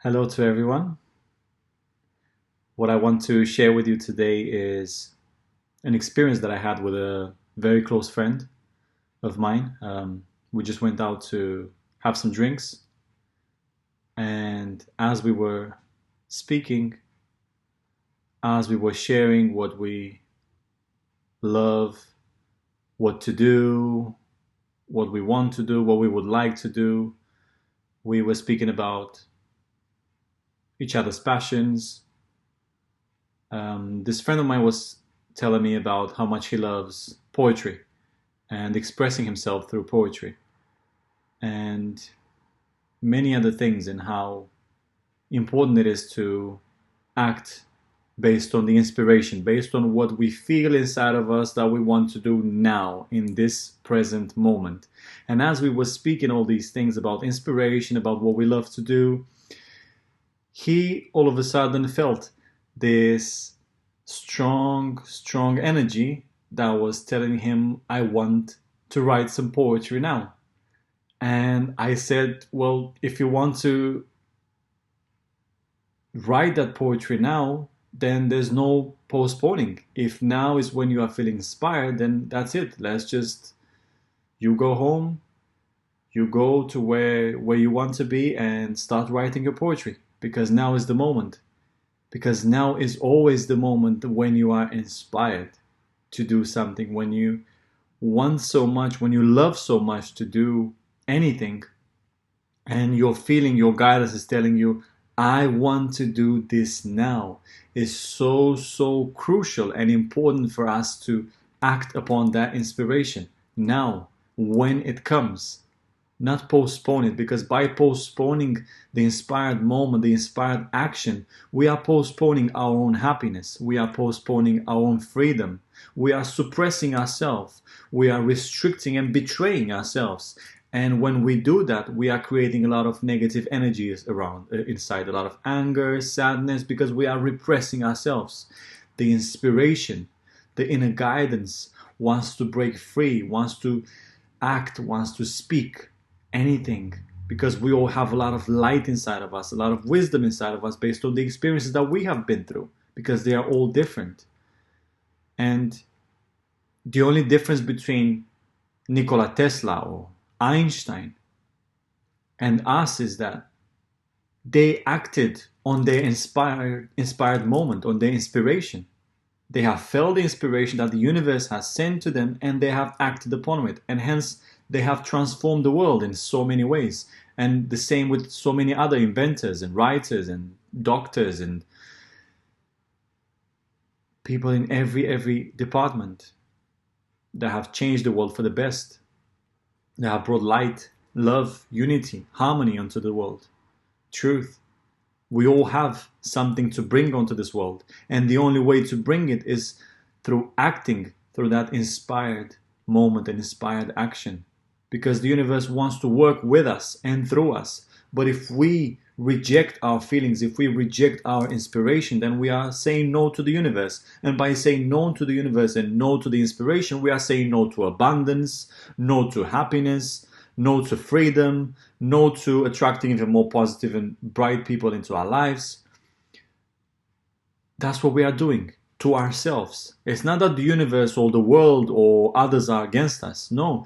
Hello to everyone. What I want to share with you today is an experience that I had with a very close friend of mine. We just went out to have some drinks, and as we were speaking, as we were sharing what we love, what to do, what we want to do, what we would like to do, we were speaking about each other's passions. This friend of mine was telling me about how much he loves poetry and expressing himself through poetry and many other things, and how important it is to act based on the inspiration, based on what we feel inside of us that we want to do now in this present moment. And as we were speaking all these things about inspiration, about what we love to do, he all of a sudden felt this strong energy that was telling him, I want to write some poetry now. And I said, well, if you want to write that poetry now, then there's no postponing. If now is when you are feeling inspired, then that's it. Let's just, you go home, you go to where you want to be and start writing your poetry, because now is the moment. Because now is always the moment when you are inspired to do something, when you want so much, when you love so much to do anything, and you're feeling your guidance is telling you, I want to do this now, is so crucial and important for us to act upon that inspiration now, when it comes. Not postpone it, because by postponing the inspired moment, the inspired action, we are postponing our own happiness, we are postponing our own freedom, we are suppressing ourselves, we are restricting and betraying ourselves. And when we do that, we are creating a lot of negative energies around inside, a lot of anger, sadness, because we are repressing ourselves. The inspiration, the inner guidance wants to break free, wants to act, wants to speak anything, because we all have a lot of light inside of us, a lot of wisdom inside of us based on the experiences that we have been through, because they are all different. And the only difference between Nikola Tesla or Einstein and us is that they acted on their inspired moment, on their inspiration. They have felt the inspiration that the universe has sent to them, and they have acted upon it. And hence, they have transformed the world in so many ways. And the same with so many other inventors and writers and doctors and people in every department that have changed the world for the best. They have brought light, love, unity, harmony onto the world, truth. We all have something to bring onto this world, and the only way to bring it is through acting, through that inspired moment and inspired action, because the universe wants to work with us and through us. But if we reject our feelings, if we reject our inspiration, then we are saying no to the universe. And by saying no to the universe and no to the inspiration, we are saying no to abundance, no to happiness, no to freedom, no to attracting even more positive and bright people into our lives. That's what we are doing to ourselves. It's not that the universe or the world or others are against us. No.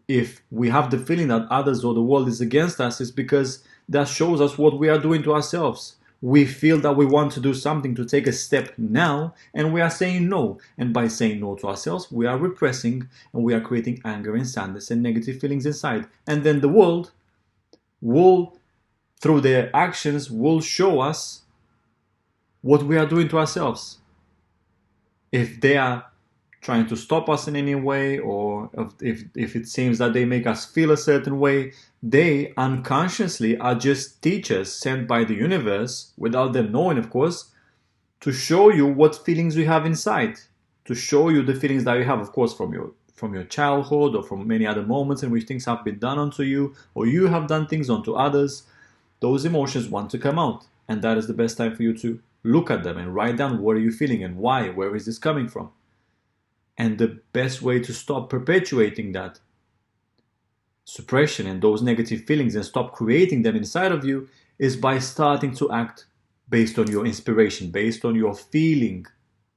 If we have the feeling that others or the world is against us, it's because that shows us what we are doing to ourselves. We feel that we want to do something, to take a step now, and we are saying no. And by saying no to ourselves, we are repressing, and we are creating anger and sadness and negative feelings inside. And then the world will, through their actions, will show us what we are doing to ourselves. If they are trying to stop us in any way, or if it seems that they make us feel a certain way, they unconsciously are just teachers sent by the universe, without them knowing, of course, to show you what feelings you have inside, to show you the feelings that you have, of course, from your childhood or from many other moments in which things have been done onto you, or you have done things onto others. Those emotions want to come out, and that is the best time for you to look at them and write down, what are you feeling and why, where is this coming from. And the best way to stop perpetuating that suppression and those negative feelings and stop creating them inside of you is by starting to act based on your inspiration, based on your feeling,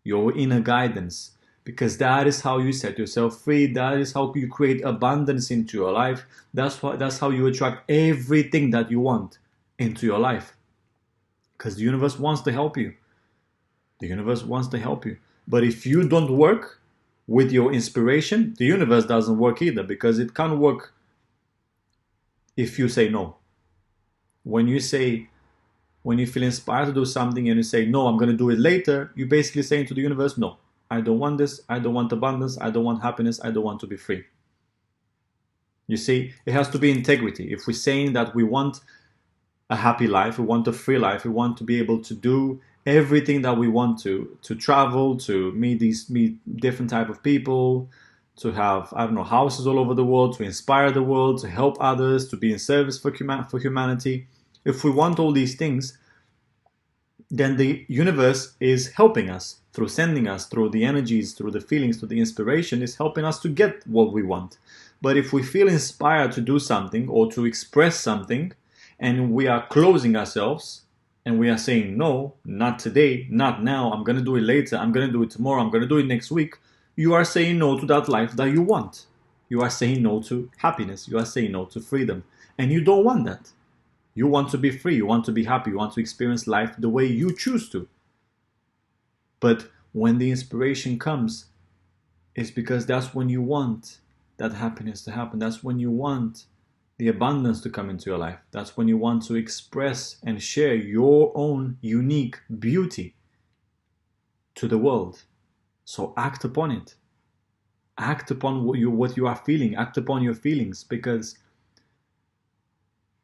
your inner guidance, because that is how you set yourself free. That is how you create abundance into your life. That's how you attract everything that you want into your life, because the universe wants to help you. The universe wants to help you. But if you don't work with your inspiration, the universe doesn't work either, because it can't work if you say no. When you say, when you feel inspired to do something and you say, no, I'm going to do it later, you're basically saying to the universe, no, I don't want this. I don't want abundance. I don't want happiness. I don't want to be free. You see, it has to be integrity. If we're saying that we want a happy life, we want a free life, we want to be able to do everything that we want to travel, to meet different type of people, to have, I don't know, houses all over the world, to inspire the world, to help others, to be in service for humanity. If we want all these things, then the universe is helping us through sending us, through the energies, through the feelings, through the inspiration, is helping us to get what we want. But if we feel inspired to do something or to express something, and we are closing ourselves, and we are saying, no, not today, not now, I'm going to do it later, I'm going to do it tomorrow, I'm going to do it next week, you are saying no to that life that you want. You are saying no to happiness. You are saying no to freedom. And you don't want that. You want to be free. You want to be happy. You want to experience life the way you choose to. But when the inspiration comes, it's because that's when you want that happiness to happen. That's when you want the abundance to come into your life. That's when you want to express and share your own unique beauty to the world. So act upon it. Act upon what you are feeling. Act upon your feelings, because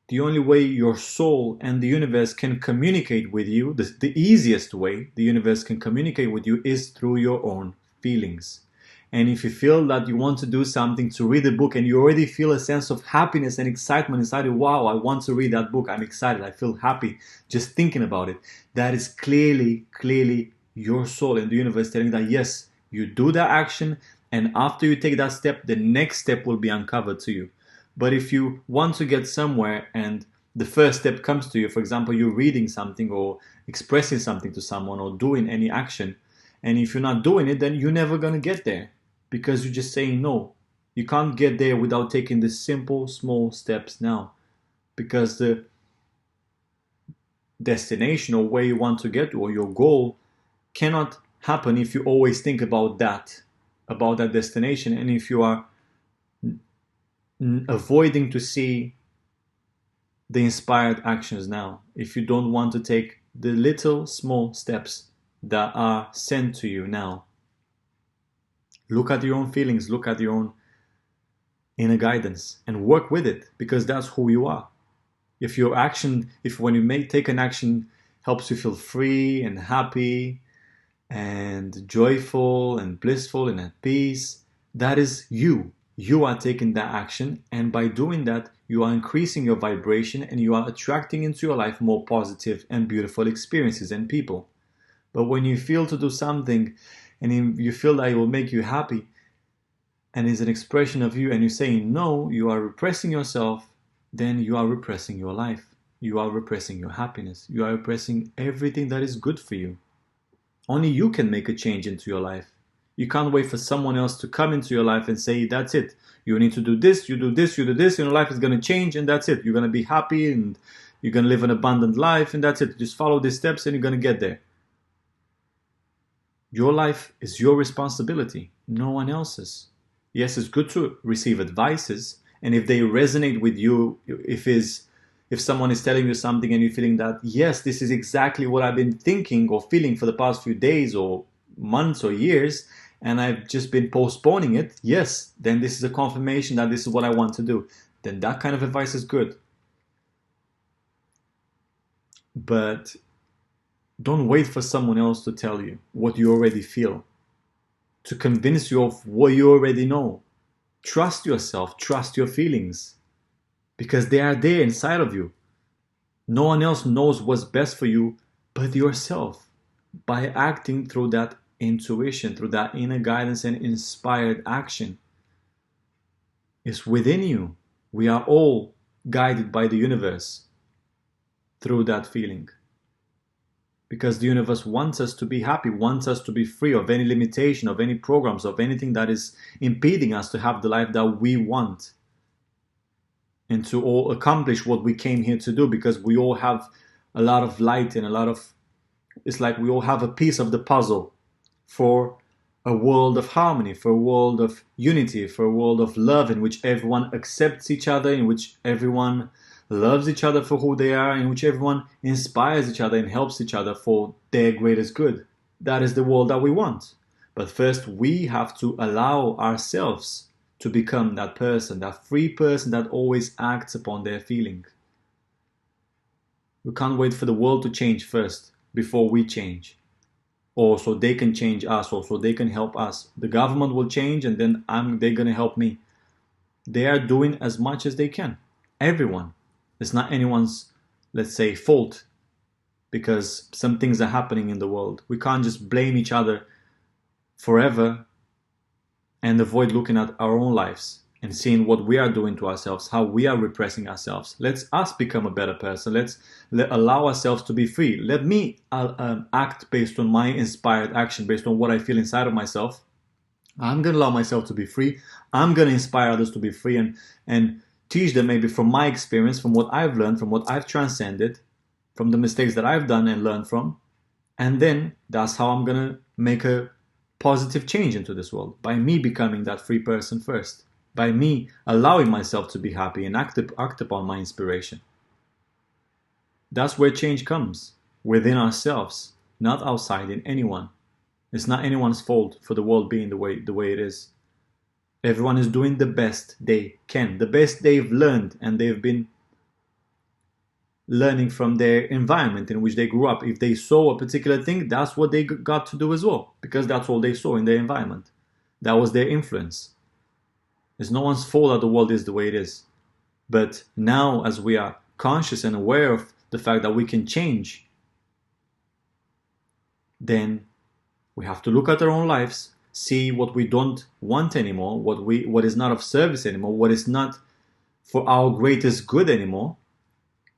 the only way your soul and the universe can communicate with you, the easiest way the universe can communicate with you, is through your own feelings. And if you feel that you want to do something, to read a book, and you already feel a sense of happiness and excitement inside you, wow, I want to read that book, I'm excited, I feel happy just thinking about it, that is clearly your soul and the universe telling that, yes, you do that action, and after you take that step, the next step will be uncovered to you. But if you want to get somewhere and the first step comes to you, for example, you're reading something or expressing something to someone or doing any action, and if you're not doing it, then you're never going to get there, because you're just saying no. You can't get there without taking the simple, small steps now, because the destination or where you want to get to, or your goal, cannot happen if you always think about that destination, and if you are avoiding to see the inspired actions now, if you don't want to take the little small steps that are sent to you now. Look at your own feelings, look at your own inner guidance, and work with it, because that's who you are. If when you take an action helps you feel free and happy and joyful and blissful and at peace, that is you. You are taking that action, and by doing that, you are increasing your vibration, and you are attracting into your life more positive and beautiful experiences and people. But when you feel to do something and you feel that it will make you happy, and is an expression of you, and you're saying no, you are repressing yourself, then you are repressing your life. You are repressing your happiness. You are repressing everything that is good for you. Only you can make a change into your life. You can't wait for someone else to come into your life and say, that's it. You need to do this, you do this, you do this, and your life is going to change, and that's it. You're going to be happy, and you're going to live an abundant life, and that's it. Just follow these steps, and you're going to get there. Your life is your responsibility, no one else's. Yes, it's good to receive advices, and if they resonate with you, if someone is telling you something and you're feeling that, yes, this is exactly what I've been thinking or feeling for the past few days or months or years, and I've just been postponing it, yes, then this is a confirmation that this is what I want to do. Then that kind of advice is good. But don't wait for someone else to tell you what you already feel, to convince you of what you already know. Trust yourself, trust your feelings, because they are there inside of you. No one else knows what's best for you but yourself. By acting through that intuition, through that inner guidance and inspired action, it's within you. We are all guided by the universe through that feeling. Because the universe wants us to be happy, wants us to be free of any limitation, of any programs, of anything that is impeding us to have the life that we want and to all accomplish what we came here to do, because we all have a lot of light and a lot of, it's like we all have a piece of the puzzle for a world of harmony, for a world of unity, for a world of love in which everyone accepts each other, in which everyone loves each other for who they are, in which everyone inspires each other and helps each other for their greatest good. That is the world that we want. But first, we have to allow ourselves to become that person, that free person that always acts upon their feeling. We can't wait for the world to change first before we change. Or so they can change us, or so they can help us. The government will change and then they're going to help me. They are doing as much as they can. Everyone. It's not anyone's, let's say, fault because some things are happening in the world. We can't just blame each other forever and avoid looking at our own lives and seeing what we are doing to ourselves, how we are repressing ourselves. Let's us become a better person. Let's allow ourselves to be free. Let me act based on my inspired action, based on what I feel inside of myself. I'm going to allow myself to be free. I'm going to inspire others to be free and teach them maybe from my experience, from what I've learned, from what I've transcended, from the mistakes that I've done and learned from. And then that's how I'm going to make a positive change into this world, by me becoming that free person first, by me allowing myself to be happy and act upon my inspiration. That's where change comes, within ourselves, not outside in anyone. It's not anyone's fault for the world being the way it is. Everyone is doing the best they can, the best they've learned, and they've been learning from their environment in which they grew up. If they saw a particular thing, that's what they got to do as well, because that's all they saw in their environment. That was their influence. It's no one's fault that the world is the way it is. But now, as we are conscious and aware of the fact that we can change, then we have to look at our own lives, see what we don't want anymore, what is not of service anymore, what is not for our greatest good anymore.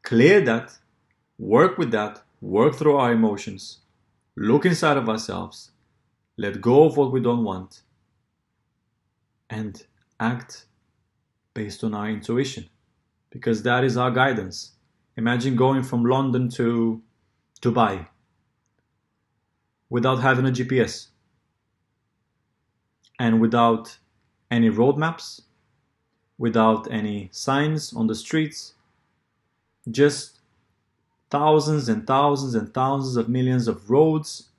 Clear that, work with that, work through our emotions, look inside of ourselves, let go of what we don't want, and act based on our intuition, because that is our guidance. Imagine going from London to Dubai without having a GPS and without any road maps, without any signs on the streets, just thousands and thousands and thousands of millions of roads.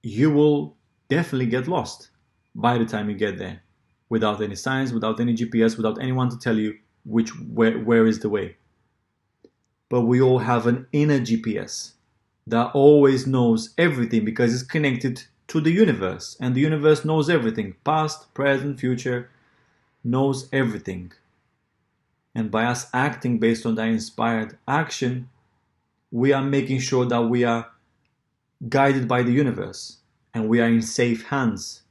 You will definitely get lost by the time you get there, without any signs, without any GPS, without anyone to tell you where is the way. But we all have an inner GPS that always knows everything, because it's connected to the universe, and the universe knows everything, past, present, future, knows everything. And by us acting based on that inspired action, we are making sure that we are guided by the universe and we are in safe hands.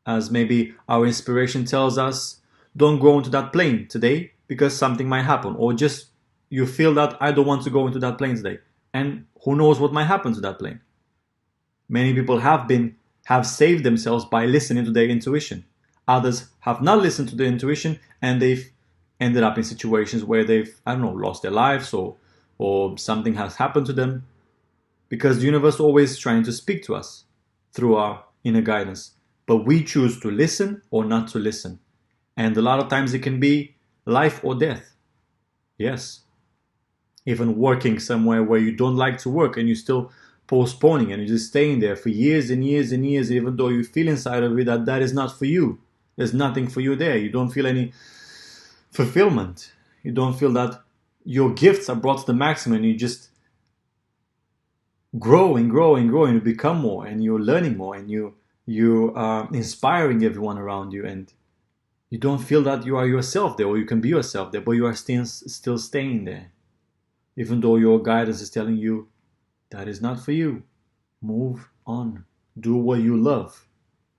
As maybe our inspiration tells us, don't go into that plane today because something might happen, or just you feel that I don't want to go into that plane today, and who knows what might happen to that plane. Many people have saved themselves by listening to their intuition. Others have not listened to their intuition, and they've ended up in situations where they've, lost their lives, or something has happened to them, because the universe is always trying to speak to us through our inner guidance. But we choose to listen or not to listen. And a lot of times it can be life or death. Yes. Even working somewhere where you don't like to work and you're still postponing and you're just staying there for years and years and years, even though you feel inside of it that is not for you. There's nothing for you there. You don't feel any fulfillment. You don't feel that your gifts are brought to the maximum, and you just grow and grow and grow, and you become more, and you're learning more, and you are inspiring everyone around you, and you don't feel that you are yourself there, or you can be yourself there, but you are still staying there, even though your guidance is telling you that is not for you. Move on. Do what you love.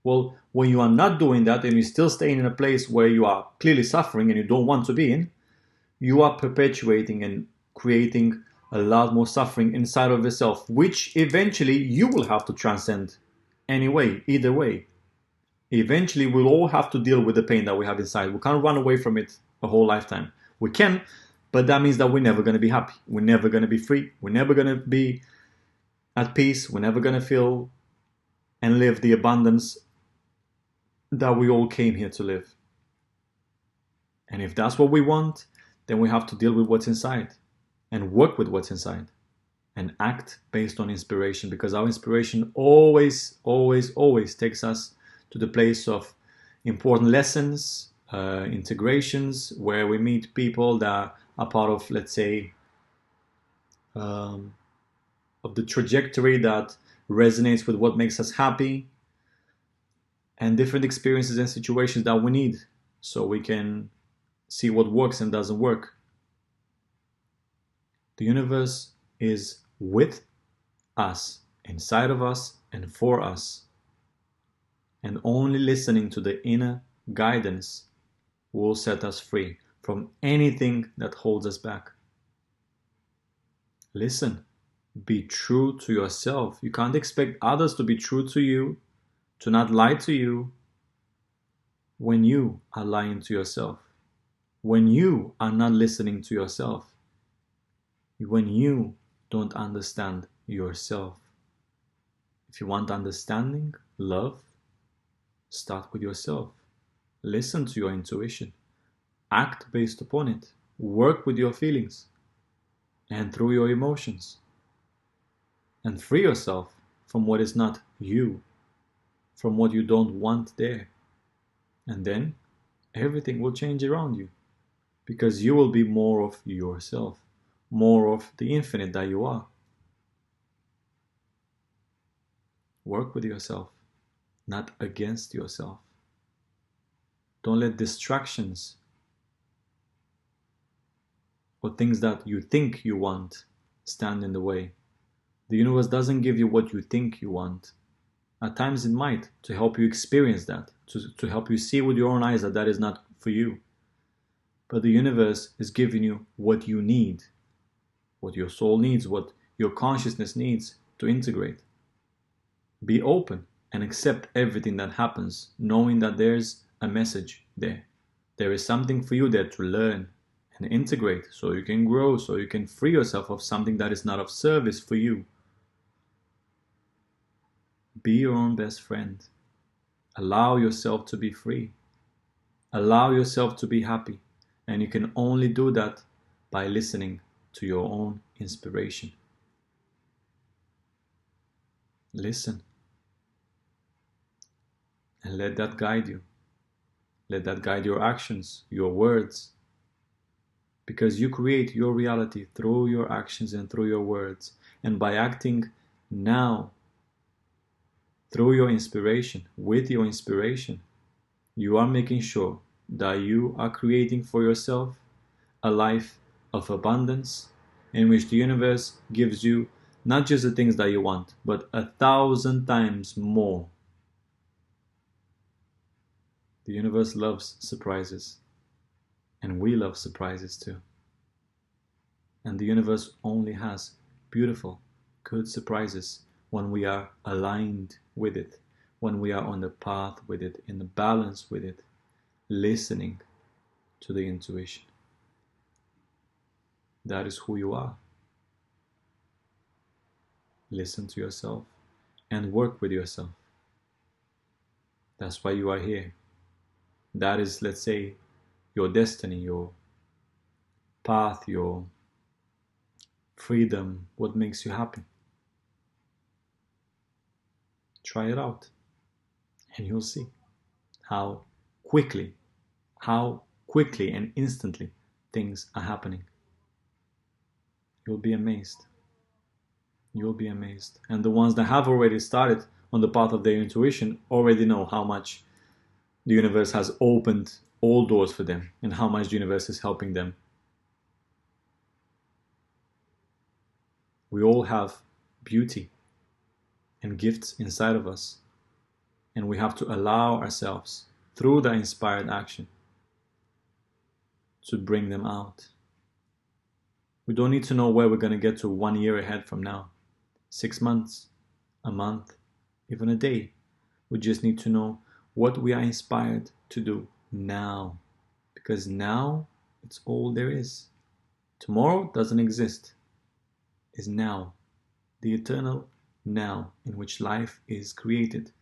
Well, when you are not doing that and you're still staying in a place where you are clearly suffering and you don't want to be in, you are perpetuating and creating a lot more suffering inside of yourself, which eventually you will have to transcend anyway, either way. Eventually, we'll all have to deal with the pain that we have inside. We can't run away from it a whole lifetime. We can, but that means that we're never going to be happy. We're never going to be free. We're never going to be at peace. We're never going to feel and live the abundance that we all came here to live. And if that's what we want, then we have to deal with what's inside and work with what's inside and act based on inspiration, because our inspiration always, always, always takes us to the place of important lessons, integrations, where we meet people that are part of, let's say, of the trajectory that resonates with what makes us happy, and different experiences and situations that we need so we can see what works and doesn't work. The universe is with us, inside of us, and for us. And only listening to the inner guidance will set us free from anything that holds us back. Listen, be true to yourself. You can't expect others to be true to you, to not lie to you, when you are lying to yourself, when you are not listening to yourself, when you don't understand yourself. If you want understanding, love, start with yourself. Listen to your intuition. Act based upon it. Work with your feelings and through your emotions. And free yourself from what is not you, from what you don't want there. And then everything will change around you, because you will be more of yourself, more of the infinite that you are. Work with yourself, not against yourself. Don't let distractions or things that you think you want stand in the way. The universe doesn't give you what you think you want. At times it might, to help you experience that, to help you see with your own eyes that that is not for you. But the universe is giving you what you need, what your soul needs, what your consciousness needs to integrate. Be open and accept everything that happens, knowing that there's a message there. There is something for you there to learn and integrate, so you can grow, so you can free yourself of something that is not of service for you. Be your own best friend. Allow yourself to be free. Allow yourself to be happy. And you can only do that by listening to your own inspiration. Listen. And let that guide you. Let that guide your actions, your words. Because you create your reality through your actions and through your words. And by acting now, through your inspiration, with your inspiration, you are making sure that you are creating for yourself a life of abundance in which the universe gives you not just the things that you want, but 1,000 times more. The universe loves surprises, and we love surprises too. And the universe only has beautiful, good surprises when we are aligned with it, when we are on the path with it, in the balance with it, listening to the intuition. That is who you are. Listen to yourself and work with yourself. That's why you are here. That is, let's say, your destiny, your path, your freedom, what makes you happy. Try it out and you'll see how quickly and instantly things are happening. You'll be amazed. You'll be amazed. And the ones that have already started on the path of their intuition already know how much the universe has opened all doors for them and how much the universe is helping them. We all have beauty and gifts inside of us, and we have to allow ourselves, through that inspired action, to bring them out. We don't need to know where we're going to get to 1 year ahead from now, 6 months, a month, even a day. We just need to know what we are inspired to do now, because now it's all there is. Tomorrow doesn't exist. It's now, the eternal now in which life is created.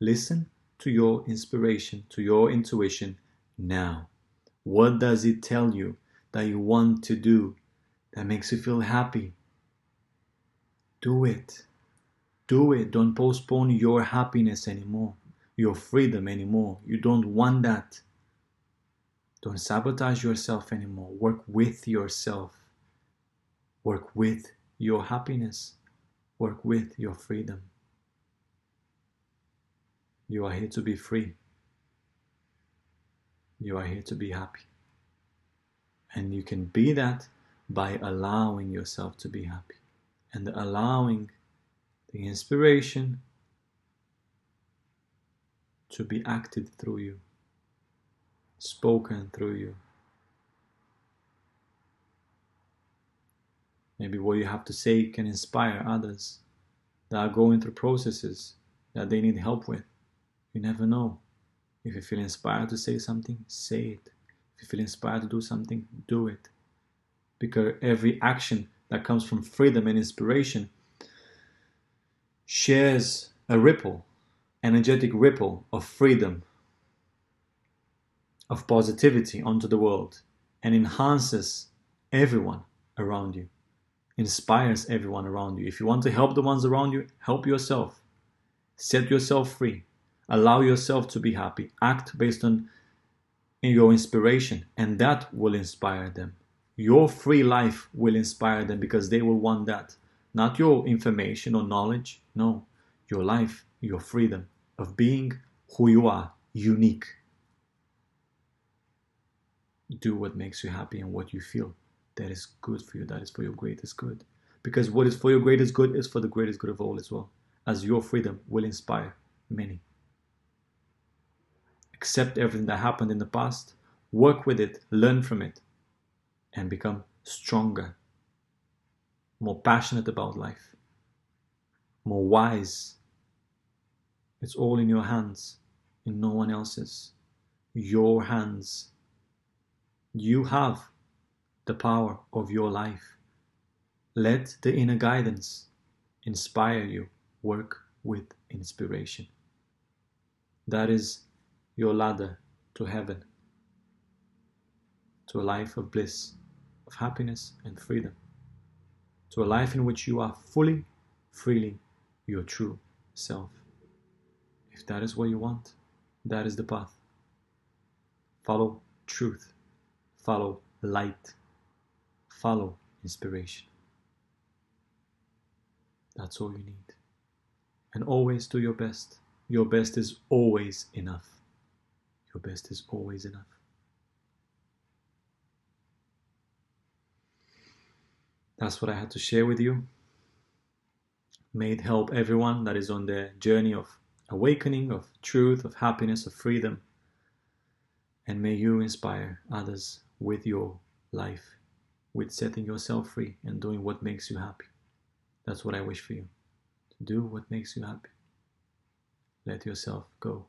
Listen to your inspiration, to your intuition now. What does it tell you that you want to do that makes you feel happy? Do it. Do it. Don't postpone your happiness anymore, your freedom anymore. You don't want that. Don't sabotage yourself anymore. Work with yourself. Work with your happiness. Work with your freedom. You are here to be free. You are here to be happy. And you can be that by allowing yourself to be happy and allowing the inspiration to be acted through you, spoken through you. Maybe what you have to say can inspire others that are going through processes that they need help with. You never know. If you feel inspired to say something, say it. If you feel inspired to do something, do it. Because every action that comes from freedom and inspiration shares a ripple, energetic ripple of freedom, of positivity onto the world, and enhances everyone around you, inspires everyone around you. If you want to help the ones around you, help yourself. Set yourself free. Allow yourself to be happy. Act based on your inspiration, and that will inspire them. Your free life will inspire them because they will want that. Not your information or knowledge. No, your life, your freedom of being who you are, unique. Do what makes you happy and what you feel that is good for you, that is for your greatest good. Because what is for your greatest good is for the greatest good of all as well, as your freedom will inspire many. Accept everything that happened in the past, work with it, learn from it, and become stronger, more passionate about life, more wise. It's all in your hands, in no one else's. Your hands. You have the power of your life. Let the inner guidance inspire you. Work with inspiration. That is your ladder to heaven, to a life of bliss, of happiness and freedom, to a life in which you are fully, freely your true self. If that is what you want, that is the path. Follow truth, follow light, follow inspiration. That's all you need. And always do your best. Your best is always enough. Your best is always enough. That's what I had to share with you. May it help everyone that is on their journey of awakening, of truth, of happiness, of freedom. And may you inspire others with your life, with setting yourself free and doing what makes you happy. That's what I wish for you. To do what makes you happy. Let yourself go.